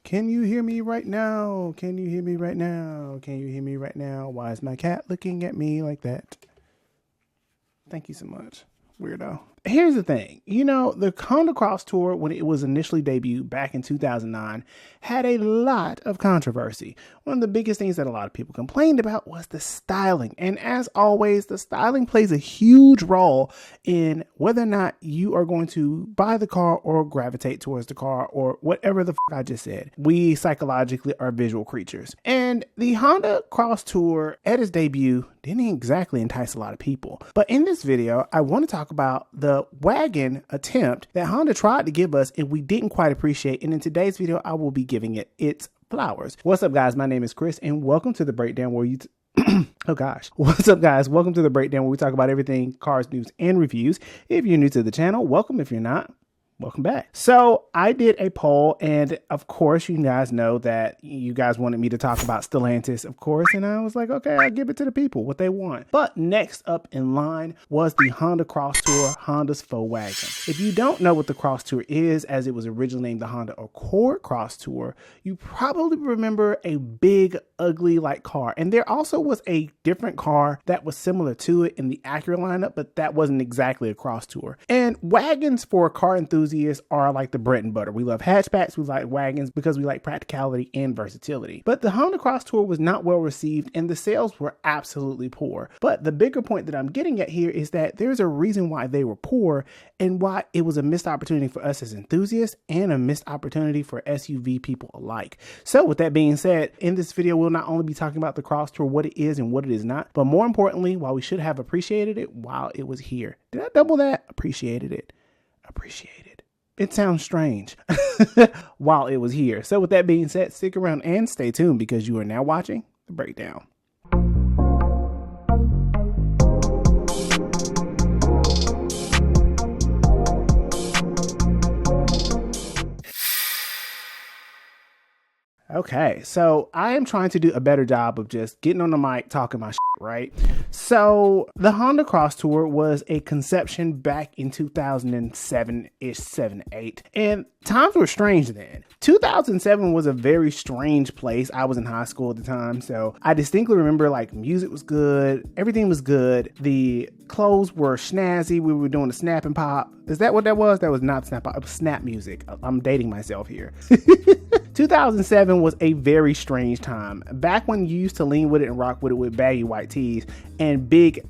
Can you hear me right now? Can you hear me right now? Can you hear me right now? Why is my cat looking at me like that? Thank you so much, weirdo. Here's the thing, you know, the Honda CrossTour, when it was initially debuted back in 2009, had a lot of controversy. One of the biggest things that a lot of people complained about was the styling. And as always, the styling plays a huge role in whether or not you are going to buy the car or gravitate towards the car or whatever the I just said. We psychologically are visual creatures. And the Honda CrossTour at its debut didn't exactly entice a lot of people. But in this video, I want to talk about the wagon attempt that Honda tried to give us and we didn't quite appreciate. And in today's video, I will be giving it its flowers. What's up, guys? My name is Chris and welcome to the breakdown where you oh gosh. What's up, guys? Welcome to the breakdown where we talk about everything cars, news, and reviews. If you're new to the channel, welcome. If you're not, welcome back. So I did a poll, and of course, you guys know that you guys wanted me to talk about Stellantis, of course, and I was like, okay, I'll give it to the people what they want. But next up in line was the Honda CrossTour, Honda's faux wagon. If you don't know what the CrossTour is, as it was originally named the Honda Accord CrossTour, you probably remember a big, ugly like car. And there also was a different car that was similar to it in the Acura lineup, but that wasn't exactly a CrossTour. And wagons for car enthusiasts are like the bread and butter. We love hatchbacks, we like wagons because we like practicality and versatility. But the Honda CrossTour was not well received and the sales were absolutely poor. But the bigger point that I'm getting at here is that there's a reason why they were poor and why it was a missed opportunity for us as enthusiasts and a missed opportunity for SUV people alike. So with that being said, in this video, we'll not only be talking about the CrossTour, what it is and what it is not, but more importantly, why we should have appreciated it while it was here. Did I double that? Appreciated it. Appreciated. It sounds strange while it was here. So with that being said, stick around and stay tuned because you are now watching the breakdown. Okay, so I am trying to do a better job of just getting on the mic, talking my shit, right? So the Honda CrossTour was a conception back in 2007-ish, 7, 8. And times were strange then. 2007 was a very strange place. I was in high school at the time, so I distinctly remember like music was good, everything was good. The clothes were snazzy. We were doing the snap and pop. Is that what that was? That was not snap pop. It was snap music. I'm dating myself here. 2007 was a very strange time. Back when you used to lean with it and rock with it with baggy white tees and big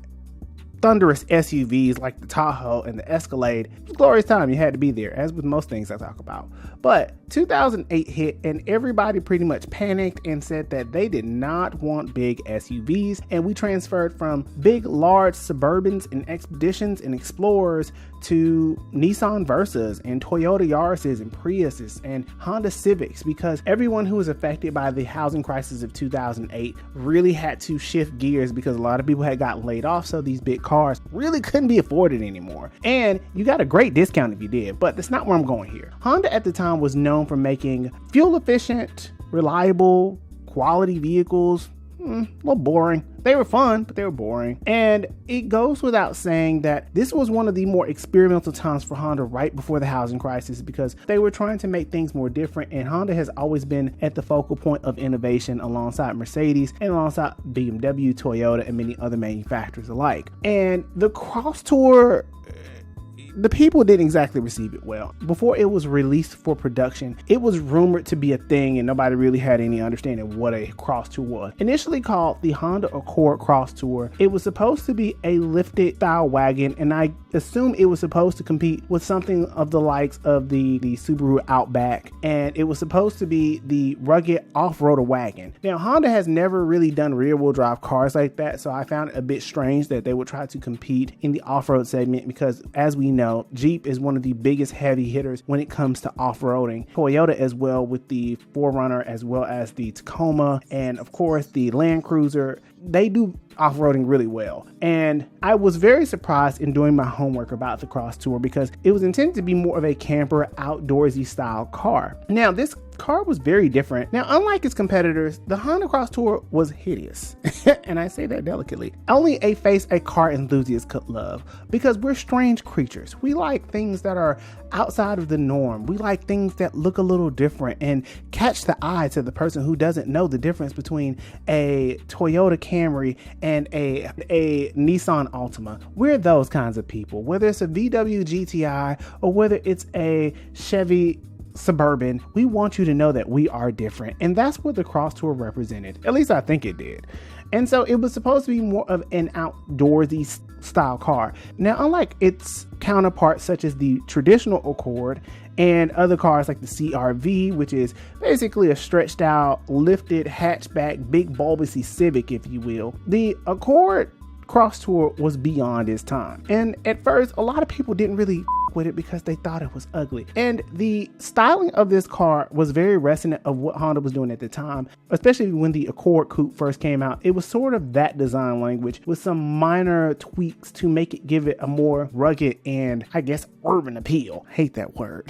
thunderous SUVs like the Tahoe and the Escalade. It was a glorious time. You had to be there, as with most things I talk about. But 2008 hit and everybody pretty much panicked and said that they did not want big SUVs, and we transferred from big, large Suburbans and Expeditions and Explorers to Nissan Versas and Toyota Yaris's and Priuses and Honda Civics, because everyone who was affected by the housing crisis of 2008 really had to shift gears because a lot of people had got laid off, so these big cars really couldn't be afforded anymore. And you got a great discount if you did, but that's not where I'm going here. Honda at the time was known for making fuel efficient, reliable, quality vehicles. A little boring. They were fun, but they were boring. And it goes without saying that this was one of the more experimental times for Honda right before the housing crisis, because they were trying to make things more different, and Honda has always been at the focal point of innovation alongside Mercedes and alongside BMW, Toyota, and many other manufacturers alike. And the CrossTour, the people didn't exactly receive it well. Before it was released for production, it was rumored to be a thing and nobody really had any understanding of what a CrossTour was. Initially called the Honda Accord CrossTour, it was supposed to be a lifted style wagon, and I assume it was supposed to compete with something of the likes of the Subaru Outback, and it was supposed to be the rugged off-roader wagon. Now, Honda has never really done rear-wheel drive cars like that, so I found it a bit strange that they would try to compete in the off-road segment, because as we know, Jeep is one of the biggest heavy hitters when it comes to off-roading. Toyota as well, with the 4Runner as well as the Tacoma, and of course the Land Cruiser. They do off-roading really well. And I was very surprised in doing my homework about the CrossTour because it was intended to be more of a camper, outdoorsy style car. Now, this car was very different. Now, unlike its competitors, the Honda CrossTour was hideous. And I say that delicately. Only a face a car enthusiast could love, because we're strange creatures. We like things that are outside of the norm. We like things that look a little different and catch the eye to the person who doesn't know the difference between a Toyota Camry and a Nissan Altima. We're those kinds of people. Whether it's a VW GTI or whether it's a Chevy Suburban, we want you to know that we are different. And that's what the CrossTour represented. At least I think it did. And so it was supposed to be more of an outdoorsy style car. Now, unlike its counterparts such as the traditional Accord and other cars like the CR-V, which is basically a stretched out, lifted hatchback, big bulbousy Civic, if you will, the Accord CrossTour was beyond its time. And at first, a lot of people didn't really with it because they thought it was ugly. And the styling of this car was very reminiscent of what Honda was doing at the time, especially when the Accord Coupe first came out. It was sort of that design language with some minor tweaks to make it give it a more rugged and, I guess, urban appeal. Hate that word.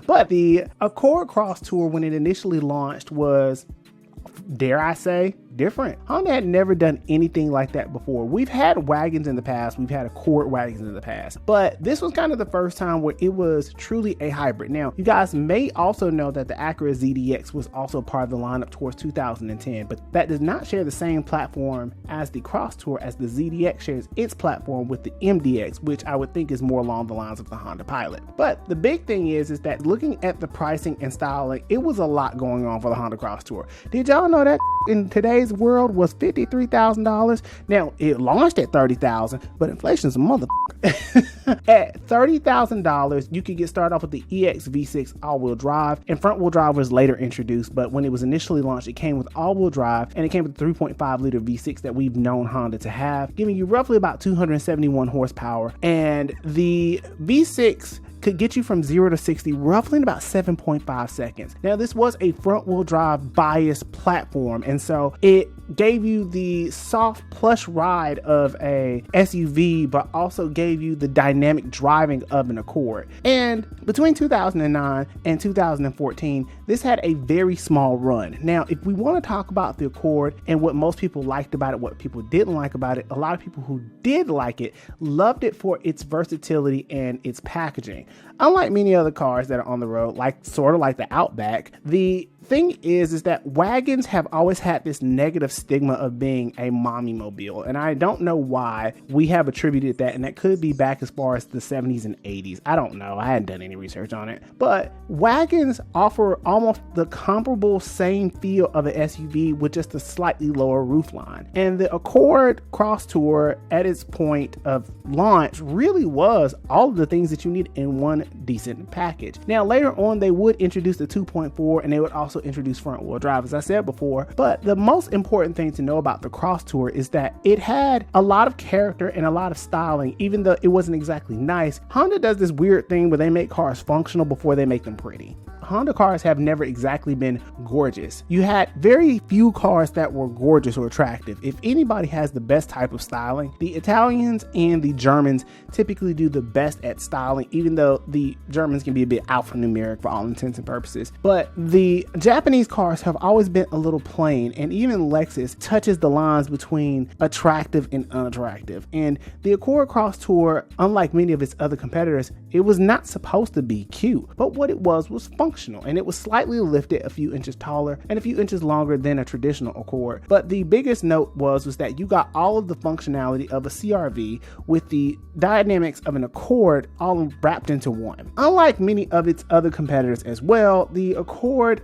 But the Accord CrossTour, when it initially launched, was, dare I say, different. Honda had never done anything like that before. We've had wagons in the past, we've had Accord wagons in the past, but this was kind of the first time where it was truly a hybrid. Now, you guys may also know that the Acura ZDX was also part of the lineup towards 2010, but that does not share the same platform as the CrossTour, as the ZDX shares its platform with the MDX, which I would think is more along the lines of the Honda Pilot. But the big thing is that looking at the pricing and styling, it was a lot going on for the Honda CrossTour. Did y'all know that in today's world was $53,000? Now, it launched at $30,000, but inflation's a motherfucker. At $30,000, you could get started off with the EX V6 all-wheel drive, and front-wheel drive was later introduced, but when it was initially launched, it came with all-wheel drive, and it came with the 3.5-liter V6 that we've known Honda to have, giving you roughly about 271 horsepower, and the V6 could get you from 0 to 60 roughly in about 7.5 seconds. Now, this was a front-wheel drive biased platform, and so it gave you the soft plush ride of a SUV, but also gave you the dynamic driving of an Accord. And between 2009 and 2014, this had a very small run. Now, if we want to talk about the Accord and what most people liked about it, what people didn't like about it, a lot of people who did like it loved it for its versatility and its packaging. Unlike many other cars that are on the road, sort of like the Outback, the thing is that wagons have always had this negative stigma of being a mommy mobile, and I don't know why we have attributed that, and that could be back as far as the 70s and 80s. I don't know. I hadn't done any research on it, but wagons offer almost the comparable same feel of an SUV with just a slightly lower roofline. And the Accord CrossTour at its point of launch really was all of the things that you need in one decent package. Now, later on, they would introduce the 2.4, and they would also introduce front-wheel drive, as I said before. But the most important thing to know about the CrossTour is that it had a lot of character and a lot of styling, even though it wasn't exactly nice. Honda does this weird thing where they make cars functional before they make them pretty. Honda cars have never exactly been gorgeous. You had very few cars that were gorgeous or attractive. If anybody has the best type of styling, the Italians and the Germans typically do the best at styling, even though the Germans can be a bit alphanumeric for all intents and purposes. But the Japanese cars have always been a little plain, and even Lexus touches the lines between attractive and unattractive. And the Accord CrossTour, unlike many of its other competitors, it was not supposed to be cute, but what it was functional, and it was slightly lifted a few inches taller and a few inches longer than a traditional Accord. But the biggest note was that you got all of the functionality of a CR-V with the dynamics of an Accord all wrapped into one. Unlike many of its other competitors as well, the Accord,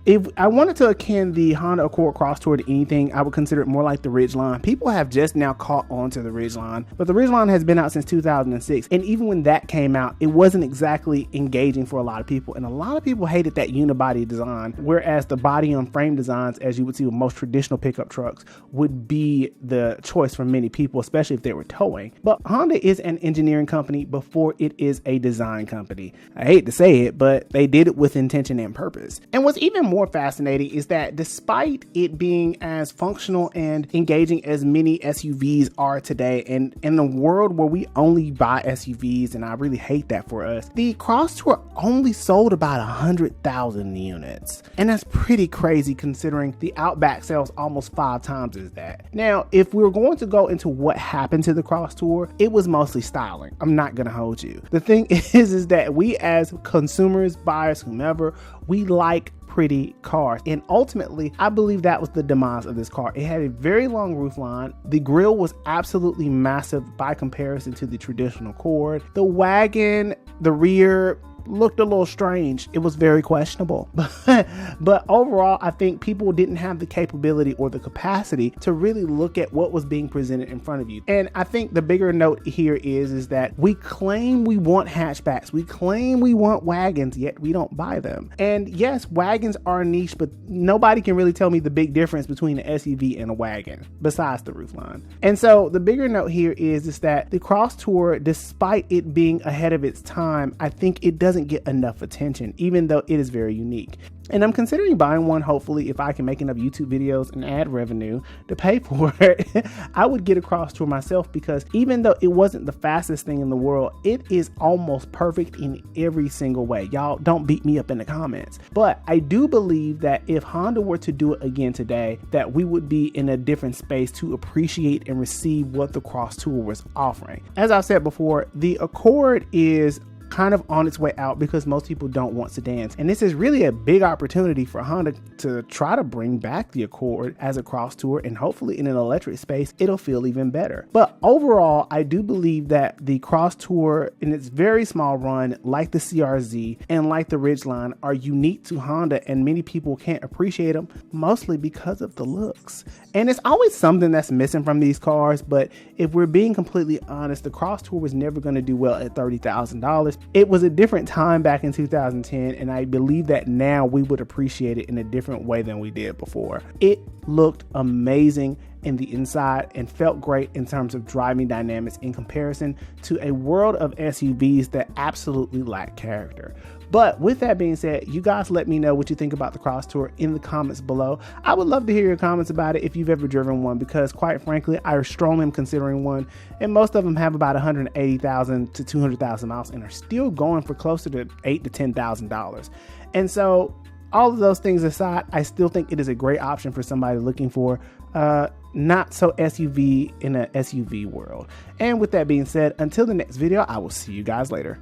if I wanted to akin the Honda Accord CrossTour to anything, I would consider it more like the Ridgeline. People have just now caught on to the Ridgeline, but the Ridgeline has been out since 2006, and even when that came out, it wasn't exactly engaging for a lot of people, and a lot of people hated that unibody design, whereas the body on frame designs, as you would see with most traditional pickup trucks, would be the choice for many people, especially if they were towing. But Honda is an engineering company before it is a design company. I hate to say it, but they did it with intention and purpose. And what's even more fascinating is that despite it being as functional and engaging as many SUVs are today, and in the world where we only buy SUVs, and I really hate that for us, the CrossTour only sold about 100,000 units. And that's pretty crazy considering the Outback sells almost 5 times as that. Now, if we're going to go into what happened to the CrossTour, it was mostly styling. I'm not gonna hold you. The thing is that we as consumers, buyers, whomever, we like pretty cars, and ultimately I believe that was the demise of this car. It had a very long roofline. The grille was absolutely massive by comparison to the traditional Accord. The wagon, the rear looked a little strange. It was very questionable. But overall, I think people didn't have the capability or the capacity to really look at what was being presented in front of you. And I think the bigger note here is that we claim we want hatchbacks. We claim we want wagons, yet we don't buy them. And yes, wagons are niche, but nobody can really tell me the big difference between an SUV and a wagon besides the roofline. And so the bigger note here is that the CrossTour, despite it being ahead of its time, I think it doesn't get enough attention, even though it is very unique. And I'm considering buying one. Hopefully, if I can make enough YouTube videos and ad revenue to pay for it, I would get a CrossTour myself, because even though it wasn't the fastest thing in the world, it is almost perfect in every single way. Y'all don't beat me up in the comments. But I do believe that if Honda were to do it again today, that we would be in a different space to appreciate and receive what the CrossTour was offering. As I've said before, the Accord is kind of on its way out because most people don't want sedans. And this is really a big opportunity for Honda to try to bring back the Accord as a CrossTour, and hopefully in an electric space, it'll feel even better. But overall, I do believe that the CrossTour in its very small run, like the CRZ and like the Ridgeline, are unique to Honda, and many people can't appreciate them, mostly because of the looks. And it's always something that's missing from these cars, but if we're being completely honest, the CrossTour was never going to do well at $30,000. It was a different time back in 2010, and I believe that now we would appreciate it in a different way than we did before. It looked amazing in the inside and felt great in terms of driving dynamics in comparison to a world of SUVs that absolutely lack character. But with that being said, you guys let me know what you think about the CrossTour in the comments below. I would love to hear your comments about it if you've ever driven one, because quite frankly, I strongly am considering one, and most of them have about 180,000 to 200,000 miles and are still going for closer to $8,000 to $10,000. And so all of those things aside, I still think it is a great option for somebody looking for not so SUV in an SUV world. And with that being said, until the next video, I will see you guys later.